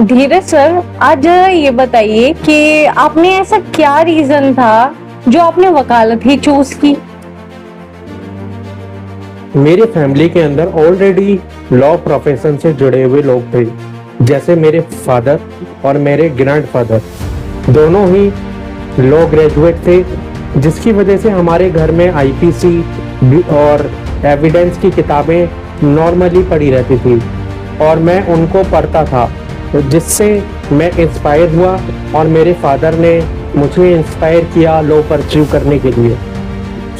धीरज sir, आज ये बताइए कि आपने ऐसा क्या रीजन था जो आपने वकालत ही चूज की? मेरी फैमिली के अंदर ऑलरेडी लॉ प्रोफेशन से जुड़े हुए लोग थे, जैसे मेरे फादर और मेरे ग्रैंडफादर दोनों ही लॉ ग्रेजुएट थे, जिसकी वजह से हमारे घर में आईपीसी और एविडेंस की किताबें नॉर्मली पढ़ी रहती थी और मैं उनको पढ़ता था, जिससे मैं इंस्पायर हुआ और मेरे फादर ने मुझे इंस्पायर किया लॉ परस्यू करने के लिए।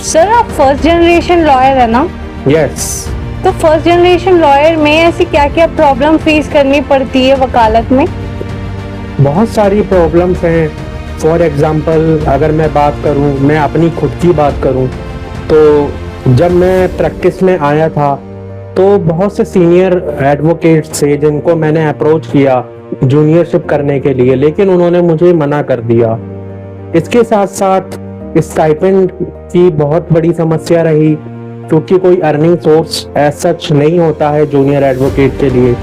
सर, आप फर्स्ट जनरेशन लॉयर है ना? यस। तो फर्स्ट जनरेशन लॉयर में ऐसी क्या क्या प्रॉब्लम फेस करनी पड़ती है वकालत में? बहुत सारी प्रॉब्लम्स हैं। फॉर एग्जांपल अगर मैं बात करूं, मैं अपनी खुद की बात करूं, तो जब मैं प्रैक्टिस में आया था तो बहुत से सीनियर एडवोकेट्स थे जिनको मैंने अप्रोच किया जूनियरशिप करने के लिए, लेकिन उन्होंने मुझे मना कर दिया। इसके साथ साथ स्टाइपेंड की बहुत बड़ी समस्या रही, क्योंकि कोई अर्निंग सोर्स एज सच नहीं होता है जूनियर एडवोकेट के लिए,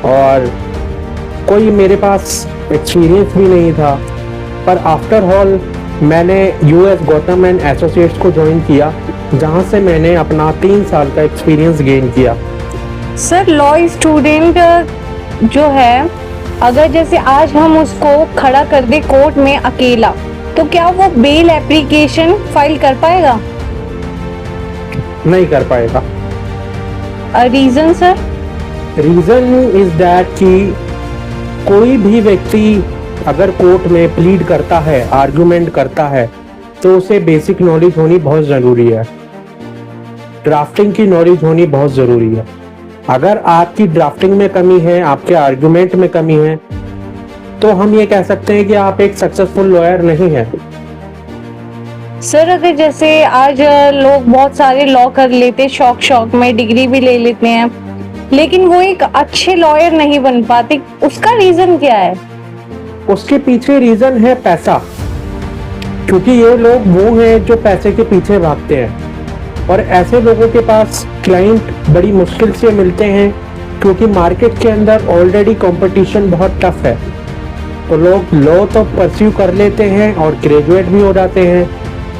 और कोई मेरे पास एक्सपीरियंस भी नहीं था। पर आफ्टर ऑल मैंने यूएस गौतम एंड एसोसिएट्स को ज्वाइन किया, जहां से मैंने अपना 3 साल का एक्सपीरियंस गेन किया। सर, लॉ स्टूडेंट जो है, अगर जैसे आज हम उसको खड़ा कर दे कोर्ट में अकेला, तो क्या वो बेल एप्लीकेशन फाइल कर पाएगा? नहीं कर पाएगा। Reason sir? Reason is that कि कोई भी व्यक्ति अगर कोर्ट में प्लीड करता है, आर्गुमेंट करता है, तो उसे बेसिक नॉलेज होनी बहुत ज़रूरी है। ड्राफ्टिंग की नॉलेज होनी बहुत ज़रूरी है। अगर आपकी ड्राफ्टिंग में कमी है, आपके आर्गुमेंट में कमी है, तो हम ये कह सकते हैं कि आप एक सक्सेसफुल लॉयर नहीं हैं। सर, अगर जैसे आज लोग बहुत सारे लॉ कर लेते, शौक में डिग्री भी ले लेते हैं, लेकिन वो एक अच्छे लॉयर नहीं बन पाते, उसका रीजन क्या है? उसके पीछे रीजन है पैसा, क्योंकि ये लोग वो हैं जो पैसे के पीछे भागते हैं, और ऐसे लोगों के पास क्लाइंट बड़ी मुश्किल से मिलते हैं, क्योंकि मार्केट के अंदर ऑलरेडी कंपटीशन बहुत टफ है। तो लोग लॉ तो परस्यू कर लेते हैं और ग्रेजुएट भी हो जाते हैं,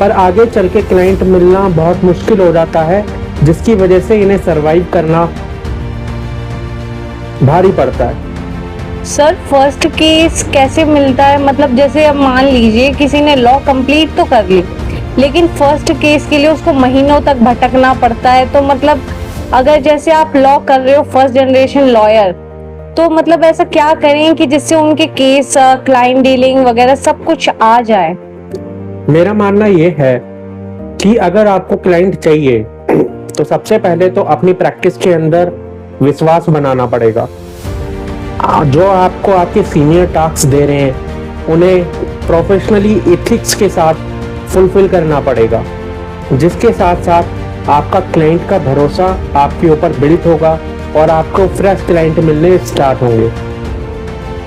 पर आगे चल के क्लाइंट मिलना बहुत मुश्किल हो जाता है, जिसकी वजह से इन्हें सरवाइव करना भारी पड़ता है। सर, फर्स्ट केस कैसे मिलता है? मतलब जैसे अब मान लीजिए किसी ने लॉ कंप्लीट तो कर ली, लेकिन फर्स्ट केस के लिए उसको महीनों तक भटकना पड़ता है, तो मतलब अगर जैसे आप लॉ कर रहे हो फर्स्ट जनरेशन लॉयर, तो मतलब ऐसा क्या करें कि जिससे उनके केस, क्लाइंट डीलिंग वगैरह सब कुछ आ जाए? मेरा मानना ये है कि अगर आपको क्लाइंट चाहिए तो सबसे पहले तो अपनी प्रैक्टिस के अंदर विश्वास बनाना पड़ेगा। जो आपको आपके सीनियर टास्क दे रहे हैं, उन्हें प्रोफेशनली एथिक्स के साथ फुलफिल करना पड़ेगा, जिसके साथ साथ आपका क्लाइंट का भरोसा आपके ऊपर बिल्ड होगा और आपको फ्रेश क्लाइंट मिलने स्टार्ट होंगे।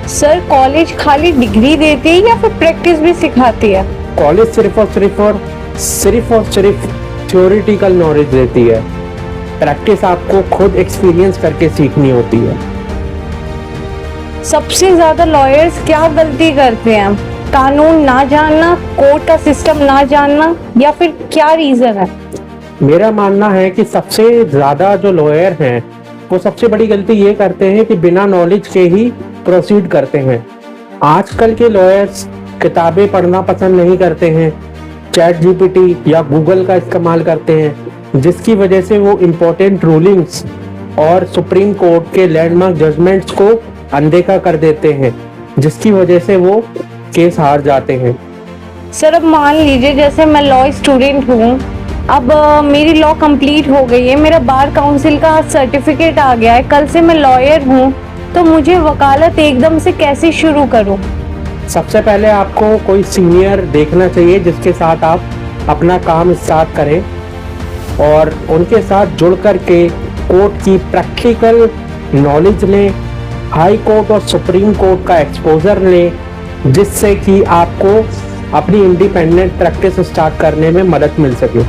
सर, कॉलेज खाली डिग्री देती है या फिर प्रैक्टिस भी सिखाती है? कॉलेज सिर्फ और सिर्फ थ्योरेटिकल नॉलेज देती है। प्रैक्टिस आपको खुद एक्सपीरियंस करके सीखनी होती है। सबसे ज्यादा लॉयर्स क्या गलती करते हैं? कानून ना जानना, कोर्ट का सिस्टम ना जानना, या फिर क्या रीजन है? मेरा मानना है कि सबसे ज्यादा जो लॉयर हैं वो सबसे बड़ी गलती ये करते हैं कि बिना नॉलेज के ही प्रोसीड करते हैं। आजकल के लॉयर्स किताबें पढ़ना पसंद नहीं करते हैं, चैट जीपीटी या गूगल का इस्तेमाल करते हैं, जिसकी वजह से वो इम्पोर्टेंट रूलिंग्स और सुप्रीम कोर्ट के लैंडमार्क जजमेंट्स को अनदेखा कर देते हैं, जिसकी वजह से वो केस हार जाते हैं। सर, अब मान लीजिए जैसे मैं लॉ स्टूडेंट हूँ, अब मेरी लॉ कंप्लीट हो गई है, मेरा बार काउंसिल का सर्टिफिकेट आ गया है, कल से मैं लॉयर हूँ, तो मुझे वकालत एकदम से कैसे शुरू करूँ? सबसे पहले आपको कोई सीनियर देखना चाहिए जिसके साथ आप अपना काम स्टार्ट करें, और उनके साथ जुड़ कर के कोर्ट की प्रैक्टिकल नॉलेज लें, हाई कोर्ट और सुप्रीम कोर्ट का एक्सपोजर लें, जिससे कि आपको अपनी इंडिपेंडेंट प्रैक्टिस स्टार्ट करने में मदद मिल सके।